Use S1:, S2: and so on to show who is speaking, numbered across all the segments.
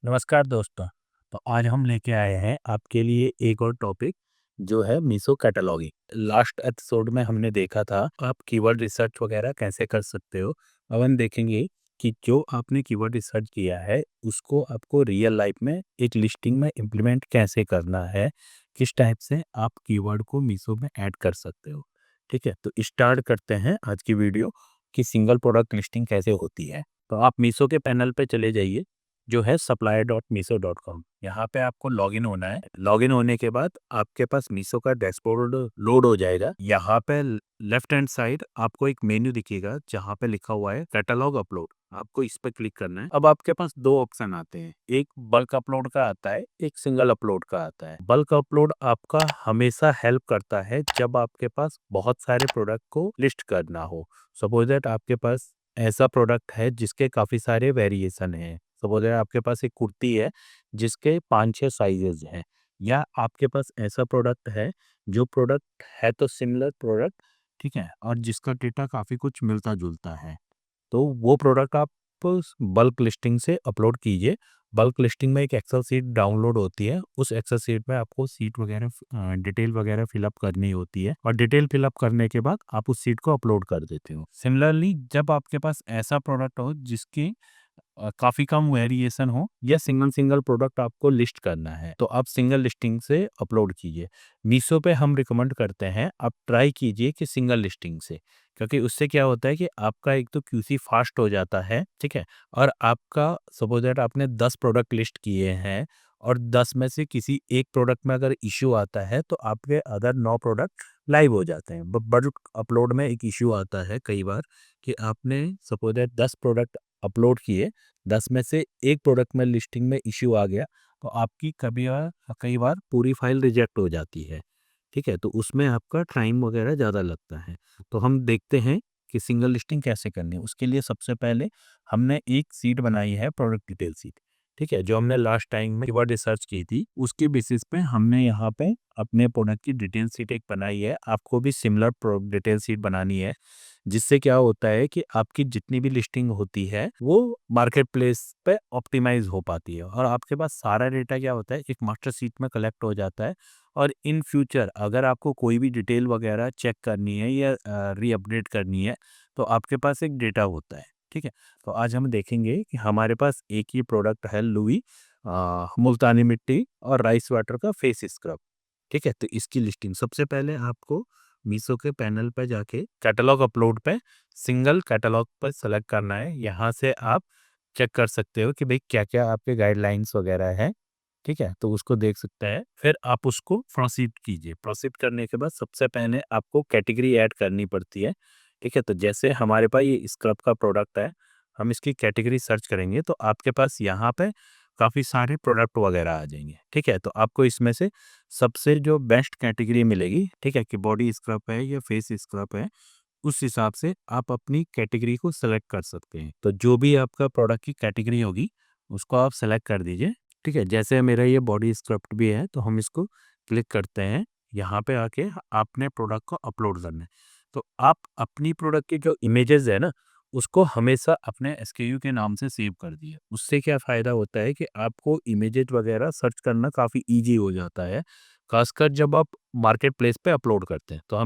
S1: नमस्कार दोस्तों। तो आज हम लेके आए हैं आपके लिए एक और टॉपिक जो है मीशो कैटलॉगिंग। लास्ट एपिसोड में हमने देखा था आप कीवर्ड रिसर्च वगैरह कैसे कर सकते हो। अब हम देखेंगे कि जो आपने कीवर्ड रिसर्च किया है उसको आपको रियल लाइफ में एक लिस्टिंग में इम्प्लीमेंट कैसे करना है, किस टाइप से आप कीवर्ड को मीशो में ऐड कर सकते हो। ठीक है, तो स्टार्ट करते हैं आज की वीडियो कि सिंगल प्रोडक्ट लिस्टिंग कैसे होती है। तो आप मीशो के पैनल पे चले जाइए जो है supplier.meesho.com। यहाँ पे आपको लॉगिन होना है। लॉगिन होने के बाद आपके पास मीशो का डैशबोर्ड लोड हो जाएगा। यहाँ पे लेफ्ट हैंड साइड आपको एक मेन्यू दिखेगा जहाँ पे लिखा हुआ है कैटलॉग अपलोड। आपको इस पर क्लिक करना है। अब आपके पास दो ऑप्शन आते हैं, एक बल्क अपलोड का आता है, एक सिंगल अपलोड का आता है। बल्क अपलोड आपका हमेशा हेल्प करता है जब आपके पास बहुत सारे प्रोडक्ट को लिस्ट करना हो। सपोज दैट आपके पास ऐसा प्रोडक्ट है जिसके काफी सारे वेरिएशन हैं। सपोज दैट आपके पास एक कुर्ती है जिसके 5-6 साइजेस हैं, या आपके पास ऐसा प्रोडक्ट है जो प्रोडक्ट है तो सिमिलर प्रोडक्ट, ठीक है, और जिसका डेटा काफ़ी कुछ मिलता जुलता है, तो वो प्रोडक्ट आप बल्क लिस्टिंग से अपलोड कीजिए। बल्क लिस्टिंग में एक एक्सेल सीट डाउनलोड होती है, उस एक्सेल सीट में आपको सीट वगैरह डिटेल वगैरह फिलअप करनी होती है, और डिटेल फिलअप करने के बाद आप उस सीट को अपलोड कर देते हो। सिमिलरली जब आपके पास ऐसा प्रोडक्ट हो जिसकी काफ़ी कम वेरिएशन हो, या सिंगल सिंगल प्रोडक्ट आपको लिस्ट करना है, तो आप सिंगल लिस्टिंग से अपलोड कीजिए। मीशो पे हम रिकमेंड करते हैं आप ट्राई कीजिए कि सिंगल लिस्टिंग से, क्योंकि उससे क्या होता है कि आपका एक तो क्यूसी फास्ट हो जाता है, ठीक है, और आपका सपोज दैट आपने 10 प्रोडक्ट लिस्ट किए हैं और 10 में से किसी एक प्रोडक्ट में अगर इश्यू आता है तो आपके अदर 9 प्रोडक्ट लाइव हो जाते हैं। बल्क अपलोड में एक इश्यू आता है कई बार कि आपने सपोज दैट 10 प्रोडक्ट अपलोड किए, 10 में से एक प्रोडक्ट में लिस्टिंग में इश्यू आ गया, तो आपकी कई बार पूरी फाइल रिजेक्ट हो जाती है। ठीक है, तो उसमें आपका टाइम वगैरह ज़्यादा लगता है। तो हम देखते हैं कि सिंगल लिस्टिंग कैसे करनी है। उसके लिए सबसे पहले हमने एक सीट बनाई है, प्रोडक्ट डिटेल सीट। ठीक है, जो हमने लास्ट टाइम में कीवर्ड रिसर्च की थी उसकी बेसिस पे हमने यहाँ पे अपने प्रोडक्ट की डिटेल सीट एक बनाई है। आपको भी सिमिलर प्रोडक्ट डिटेल सीट बनानी है, जिससे क्या होता है कि आपकी जितनी भी लिस्टिंग होती है वो मार्केट प्लेस पे ऑप्टिमाइज हो पाती है, और आपके पास सारा डेटा क्या होता है एक मास्टर सीट में कलेक्ट हो जाता है। और इन फ्यूचर अगर आपको कोई भी डिटेल वगैरह चेक करनी है या रीअपडेट करनी है तो आपके पास एक डेटा होता है। ठीक है, तो आज हम देखेंगे कि हमारे पास एक ही प्रोडक्ट है, लुई मुल्तानी मिट्टी और राइस वाटर का फेस स्क्रब। ठीक है, तो इसकी लिस्टिंग सबसे पहले आपको मीशो के पैनल पर जाके कैटलॉग अपलोड पे सिंगल कैटलॉग पर सेलेक्ट करना है। यहाँ से आप चेक कर सकते हो कि भाई क्या क्या आपके गाइडलाइंस वगैरह है। ठीक है, तो उसको देख सकते हैं, फिर आप उसको प्रोसीड कीजिए। प्रोसीड करने के बाद सबसे पहले आपको कैटेगरी ऐड करनी पड़ती है। ठीक है, तो जैसे हमारे पास ये स्क्रब का प्रोडक्ट है, हम इसकी कैटेगरी सर्च करेंगे तो आपके पास यहाँ पे काफ़ी सारे प्रोडक्ट वगैरह आ जाएंगे। ठीक है, तो आपको इसमें से सबसे जो बेस्ट कैटेगरी मिलेगी, ठीक है, कि बॉडी स्क्रब है या फेस स्क्रब है, उस हिसाब से आप अपनी कैटेगरी को सेलेक्ट कर सकते हैं। तो जो भी आपका प्रोडक्ट की कैटेगरी होगी उसको आप सेलेक्ट कर दीजिए। ठीक है, जैसे मेरा ये बॉडी स्क्रब भी है तो हम इसको क्लिक करते हैं। यहाँ पे आके आपने प्रोडक्ट को अपलोड करना है। तो आप अपनी प्रोडक्ट की जो इमेजेस है ना उसको हमेशा अपने एसकेयू के नाम से सेव कर दिए। उससे क्या फ़ायदा होता है कि आपको इमेजेस वगैरह सर्च करना काफ़ी ईजी हो जाता है, खासकर जब आप मार्केट प्लेस पे अपलोड करते हैं। तो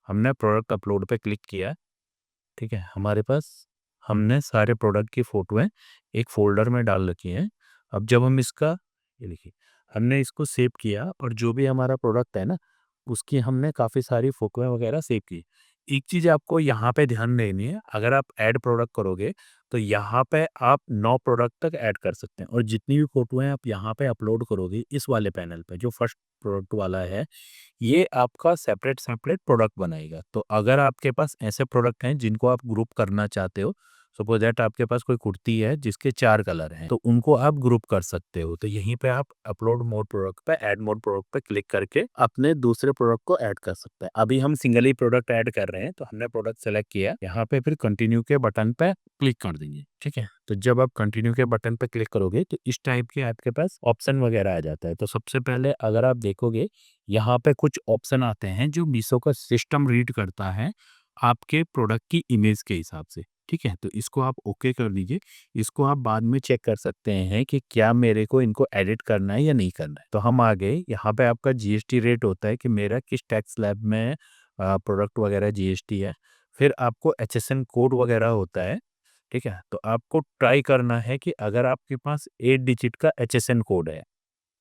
S1: हमने प्रोडक्ट अपलोड पे क्लिक किया। ठीक है, हमारे पास हमने सारे प्रोडक्ट की फ़ोटोएँ एक फ़ोल्डर में डाल रखी हैं। अब जब हम इसका ये देखिए, हमने इसको सेव किया और जो भी हमारा प्रोडक्ट है ना, उसकी हमने काफ़ी सारी फ़ोटोएँ वगैरह सेव की। एक चीज़ आपको यहाँ पे ध्यान देनी है, अगर आप ऐड प्रोडक्ट करोगे, तो यहाँ पे आप 9 प्रोडक्ट तक ऐड कर सकते हैं, और जितनी भी फ़ोटोएँ आप यहाँ पे अपलोड करोगे इस वाले पैनल पे, जो फर्स्ट प्रोडक्ट वाला है, ये आपका सेपरेट सेपरेट प्रोडक्ट बनाएगा। तो अगर आपके पास ऐसे प्रोडक्ट हैं जिनको आप ग्रुप करना चाहते हो, सपोज दैट आपके पास कोई कुर्ती है जिसके 4 कलर हैं, तो उनको आप ग्रुप कर सकते हो। तो यहीं पे आप अपलोड मोर प्रोडक्ट पे, ऐड मोर प्रोडक्ट पे क्लिक करके अपने दूसरे प्रोडक्ट को ऐड कर सकते हैं। अभी हम सिंगल ही प्रोडक्ट ऐड कर रहे हैं, तो हमने प्रोडक्ट सेलेक्ट किया, यहाँ पे फिर कंटिन्यू के बटन पे क्लिक कर देंगे। ठीक है, तो जब आप कंटिन्यू के बटन पे क्लिक करोगे तो इस टाइप के आपके पास ऑप्शन वगैरह आ जाता है। तो सबसे पहले अगर आप देखोगे, यहाँ पे कुछ ऑप्शन आते हैं जो मीशो का सिस्टम रीड करता है आपके प्रोडक्ट की इमेज के हिसाब से। ठीक है? तो इसको आप ओके कर दीजिए। इसको आप बाद में चेक कर सकते हैं कि क्या मेरे को इनको एडिट करना है या नहीं करना है। तो हम आ गए, यहाँ पे आपका जीएसटी रेट होता है कि मेरा किस टैक्स स्लैब में प्रोडक्ट वगैरह जीएसटी है। फिर आपको एचएसएन कोड वगैरह होता है, ठीक है? तो आपको ट्राई करना है कि अगर आपके पास 8 डिजिट का एचएसएन कोड है,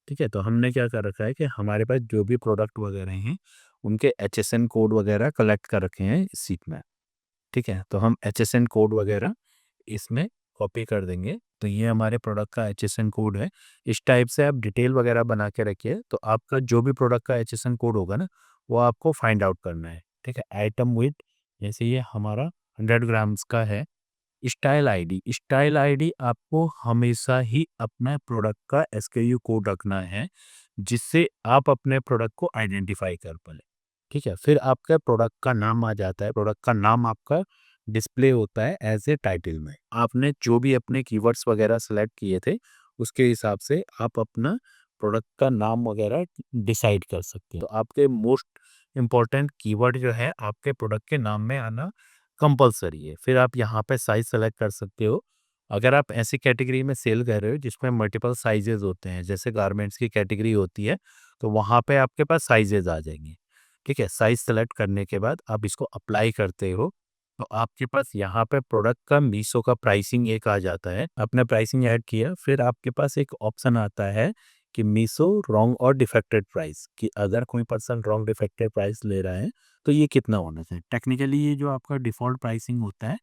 S1: ठीक है? तो हमने क्या कर रखा है कि हमारे पास जो भी प्रोडक्ट वगैरह हैं, उनके एचएसएन कोड वगैरह कलेक्ट कर रखे हैं इस सीट में। ठीक है? तो हम एचएसएन कोड वगैरह इसमें कॉपी कर देंगे। तो ये हमारे प्रोडक्ट का एचएसएन कोड है। इस टाइप से आप डिटेल वगैरह बना के रखिए, तो आपका जो भी प्रोडक्ट का एचएसएन कोड होगा ना, वो आपको फाइंड आउट करना है। ठीक है? आइटम वेट, जैसे ये हमारा 100 ग्राम्स का है। स्टाइल आईडी आपको हमेशा ही अपने प्रोडक्ट का एसकेयू कोड रखना है, जिससे आप अपने प्रोडक्ट को आइडेंटिफाई कर पाए। ठीक है? फिर आपका प्रोडक्ट का नाम आ जाता है। प्रोडक्ट का नाम आपका डिस्प्ले होता है एज ए टाइटल में। आपने जो भी अपने कीवर्ड्स वगैरह सेलेक्ट किए थे, उसके हिसाब से आप अपना प्रोडक्ट का नाम वगैरह डिसाइड कर सकते हैं। तो आपके मोस्ट इम्पोर्टेंट कीवर्ड जो है आपके प्रोडक्ट के नाम में आना कंपलसरी है। फिर आप यहाँ पे साइज सेलेक्ट कर सकते हो। अगर आप ऐसी कैटेगरी में सेल कर रहे हो जिसमें मल्टीपल साइजेस होते हैं, जैसे गारमेंट्स की कैटेगरी होती है, तो वहाँ पे आपके पास साइजेस आ जाएंगे। ठीक है? साइज सेलेक्ट करने के बाद आप इसको अप्लाई करते हो, तो आपके पास यहाँ पे प्रोडक्ट का मीशो का प्राइसिंग एक आ जाता है। आपने प्राइसिंग ऐड किया, फिर आपके पास एक ऑप्शन आता है कि मीशो रॉन्ग और डिफेक्टेड प्राइस, कि अगर कोई पर्सन रॉन्ग डिफेक्टेड प्राइस ले रहा है तो ये कितना होना चाहिए। टेक्निकली ये जो आपका डिफ़ॉल्ट प्राइसिंग होता है,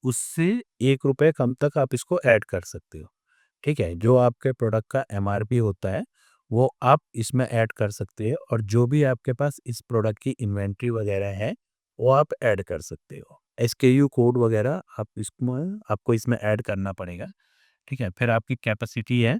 S1: उससे ₹1 कम तक आप इसको ऐड कर सकते हो। ठीक है? जो आपके प्रोडक्ट का एमआरपी होता है, वो आप इसमें ऐड कर सकते हैं, और जो भी आपके पास इस प्रोडक्ट की इन्वेंट्री वगैरह है, वो आप ऐड कर सकते हो। एसकेयू कोड वगैरह आप इसमें आपको इसमें ऐड करना पड़ेगा। ठीक है? फिर आपकी कैपेसिटी है।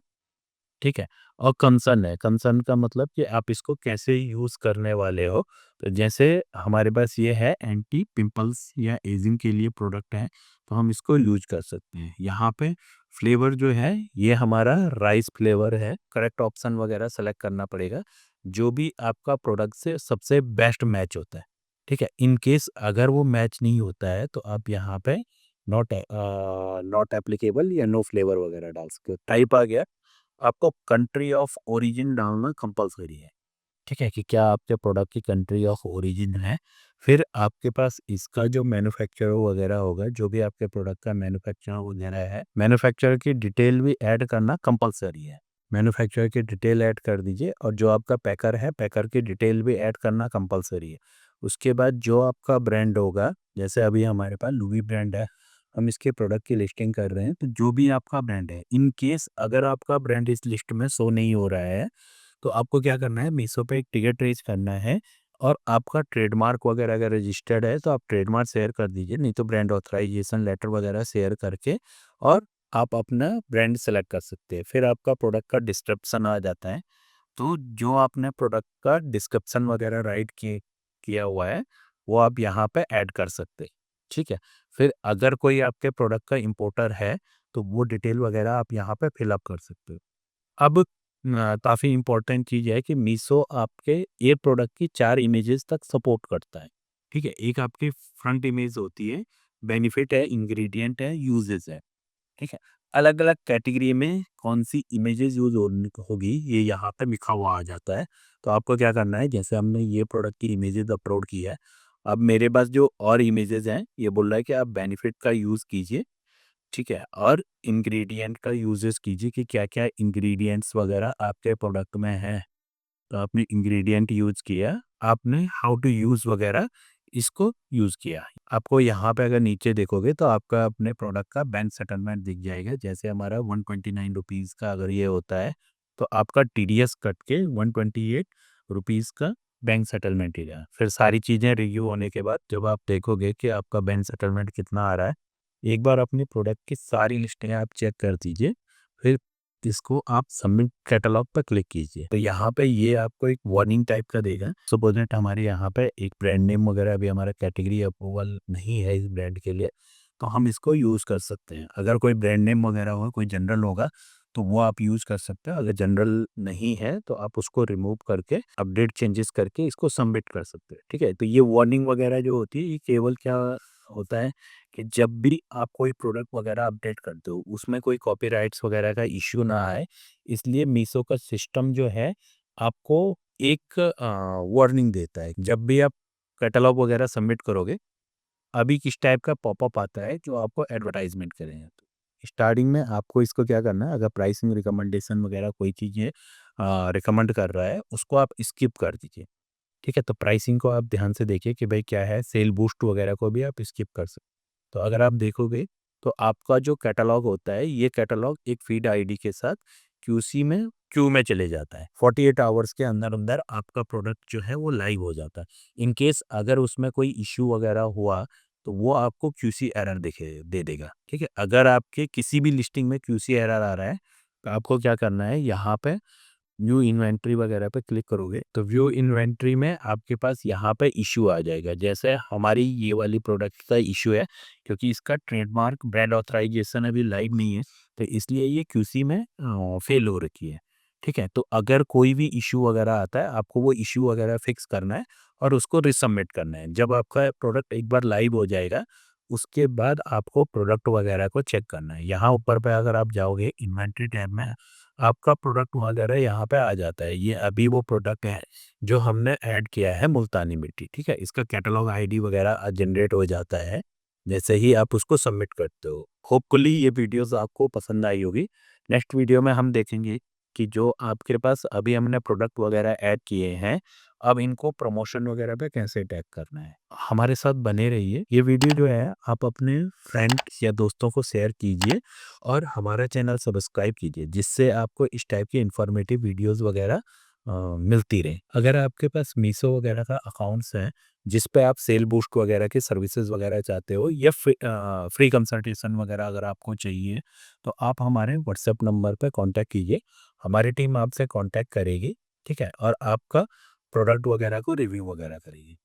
S1: ठीक है? और कंसर्न है, कंसर्न का मतलब कि आप इसको कैसे यूज़ करने वाले हो। तो जैसे हमारे पास ये है एंटी पिंपल्स या एजिंग के लिए प्रोडक्ट है, तो हम इसको यूज़ कर सकते हैं। यहाँ पे फ्लेवर जो है, ये हमारा राइस फ्लेवर है। करेक्ट ऑप्शन वगैरह सेलेक्ट करना पड़ेगा, जो भी आपका प्रोडक्ट से सबसे बेस्ट मैच होता है। ठीक है? इन केस अगर वो मैच नहीं होता है, तो आप यहाँ पे नॉट एप्लीकेबल या नो फ्लेवर वगैरह डाल सकते हो। टाइप आ गया। आपको कंट्री ऑफ ओरिजिन डालना कंपलसरी है। ठीक है? कि क्या आपके प्रोडक्ट की कंट्री ऑफ ओरिजिन है। फिर आपके पास इसका जो मैन्युफैक्चरर वगैरह होगा, जो भी आपके प्रोडक्ट का मैन्युफैक्चरर वगैरह है, मैन्युफैक्चरर की डिटेल भी ऐड करना कंपलसरी है। मैन्युफैक्चरर की डिटेल ऐड कर दीजिए, और जो आपका पैकर है, पैकर की डिटेल भी ऐड करना कंपलसरी है। उसके बाद जो आपका ब्रांड होगा, जैसे अभी हमारे पास लुई ब्रांड है, हम इसके प्रोडक्ट की लिस्टिंग कर रहे हैं, तो जो भी आपका ब्रांड है, इन केस अगर आपका ब्रांड इस लिस्ट में शो नहीं हो रहा है, तो आपको क्या करना है, मीशो पे एक टिकट रेज़ करना है, और आपका ट्रेडमार्क वगैरह अगर रजिस्टर्ड है, तो आप ट्रेडमार्क शेयर कर दीजिए, नहीं तो ब्रांड ऑथराइजेशन लेटर वगैरह शेयर करके, और आप अपना ब्रांड सेलेक्ट कर सकते हैं। फिर आपका प्रोडक्ट का डिस्क्रिप्शन आ जाता है। तो जो आपने प्रोडक्ट का डिस्क्रिप्शन वगैरह राइट किए किया हुआ है, वो आप यहाँ पे ऐड कर सकते हैं। ठीक है? फिर अगर कोई आपके प्रोडक्ट का इम्पोर्टर है, तो वो डिटेल वगैरह आप यहाँ पे फिल अप कर सकते हो। अब काफ़ी इम्पोर्टेंट चीज़ है कि मीशो आपके एक प्रोडक्ट की 4 इमेजेस तक सपोर्ट करता है। ठीक है? एक आपकी फ्रंट इमेज होती है, बेनिफिट है, इंग्रीडिएंट है, यूजेस है। ठीक है? अलग-अलग कैटेगरी में कौन-सी इमेजेस यूज़ होगी, ये यहाँ पे लिखा हुआ आ जाता है। तो आपको क्या करना है, जैसे हमने ये प्रोडक्ट की इमेजेस अपलोड की है, अब मेरे पास जो और इमेजेस हैं, ये बोल रहा है कि आप बेनिफिट का यूज़ कीजिए। ठीक है? और इंग्रीडिएंट का यूज़ेस कीजिए कि क्या-क्या इंग्रीडिएंट्स वगैरह आपके प्रोडक्ट में हैं। तो आपने इंग्रीडिएंट यूज़ किया, आपने हाउ टू यूज़ वगैरह इसको यूज़ किया। आपको यहाँ पे अगर नीचे देखोगे, तो आपका अपने प्रोडक्ट का बैंक सेटलमेंट दिख जाएगा। जैसे हमारा ₹129 का अगर ये होता है, तो आपका टीडीएस कट के ₹128 का बैंक सेटलमेंट ही रहा। फिर सारी चीज़ें रिव्यू होने के बाद जब आप देखोगे कि आपका बैंक सेटलमेंट कितना आ रहा है, एक बार अपने प्रोडक्ट की सारी लिस्टें आप चेक कर दीजिए। फिर इसको आप सबमिट कैटलॉग पर क्लिक कीजिए। तो यहाँ पे ये आपको एक वार्निंग टाइप का देगा। सपोज दैट हमारे यहाँ पे एक ब्रांड नेम वगैरह अभी हमारा कैटेगरी अप्रूवल नहीं है इस ब्रांड के लिए, तो हम इसको यूज़ कर सकते हैं। अगर कोई ब्रांड नेम वगैरह होगा, कोई जनरल होगा, तो वो आप यूज़ कर सकते हो। अगर जनरल नहीं है, तो आप उसको रिमूव करके अपडेट चेंजेस करके इसको सबमिट कर सकते हैं। ठीक है? तो ये वार्निंग वगैरह जो होती है, ये केवल क्या होता है कि जब भी आप कोई प्रोडक्ट वगैरह अपडेट करते हो, उसमें कोई कॉपीराइट्स वगैरह का इश्यू ना आए, इसलिए मीशो का सिस्टम जो है, आपको एक वार्निंग देता है। जब भी आप कैटलॉग वगैरह सबमिट करोगे, अभी किस टाइप का पॉपअप आता है जो आपको एडवर्टाइज़मेंट करेगा। तो स्टार्टिंग में आपको इसको क्या करना है, अगर प्राइसिंग रिकमेंडेशन वगैरह कोई चीज़ें रिकमेंड कर रहा है, उसको आप स्किप कर दीजिए। ठीक है? तो प्राइसिंग को आप ध्यान से देखिए कि भाई क्या है, सेल बूस्ट वगैरह को भी आप स्किप कर सकते। तो अगर आप देखोगे तो आपका जो कैटलॉग होता है, ये कैटलॉग एक फीड आईडी के साथ क्यू में चले जाता है। 48 आवर्स के अंदर-अंदर आपका प्रोडक्ट जो है वो लाइव हो जाता है। इन केस अगर उसमें कोई इश्यू वगैरह हुआ, तो वो आपको क्यूसी एरर दिखे दे देगा। ठीक है? अगर आपके किसी भी लिस्टिंग में क्यूसी एरर आ रहा है, तो आपको क्या करना है, यहाँ पे व्यू इन्वेंट्री वगैरह पे क्लिक करोगे तो व्यू इन्वेंट्री में आपके पास यहाँ पे इशू आ जाएगा। जैसे हमारी ये वाली प्रोडक्ट का इशू है, क्योंकि इसका ट्रेडमार्क ब्रांड ऑथराइजेशन अभी लाइव नहीं है, तो इसलिए ये क्यूसी में फेल हो रखी है। ठीक है? तो अगर कोई भी इशू वगैरह आता है, आपको वो इशू वगैरह फिक्स करना है और उसको रिसबमिट करना है। जब आपका प्रोडक्ट एक बार लाइव हो जाएगा, उसके बाद आपको प्रोडक्ट वगैरह को चेक करना है। यहाँ ऊपर पे अगर आप जाओगे इन्वेंट्री टैब में, आपका प्रोडक्ट वगैरह यहाँ पे आ जाता है। ये अभी वो प्रोडक्ट है जो हमने ऐड किया है, मुल्तानी मिट्टी। ठीक है? इसका कैटलॉग आईडी वगैरह जनरेट हो जाता है जैसे ही आप उसको सबमिट करते हो। होपफुली ये वीडियोस आपको पसंद आई होगी। नेक्स्ट वीडियो में हम देखेंगे कि जो आपके पास अभी हमने प्रोडक्ट वगैरह ऐड किए हैं, अब इनको प्रमोशन वगैरह पे कैसे टैग करना है। हमारे साथ बने रहिए। ये वीडियो जो है आप अपने फ्रेंड्स या दोस्तों को शेयर कीजिए और हमारा चैनल सब्सक्राइब कीजिए, जिससे आपको इस टाइप की इन्फॉर्मेटिव वीडियोस वगैरह मिलती रहे। अगर आपके पास मीशो वगैरह का अकाउंट्स है, जिस पे आप सेल बूस्ट वगैरह की सर्विसेज वगैरह चाहते हो या फ्री कंसल्टेशन वगैरह अगर आपको चाहिए, तो आप हमारे व्हाट्सएप नंबर पे कांटेक्ट कीजिए। हमारी टीम आपसे कांटेक्ट करेगी। ठीक है? और आपका प्रोडक्ट वगैरह को रिव्यू वगैरह करेगी।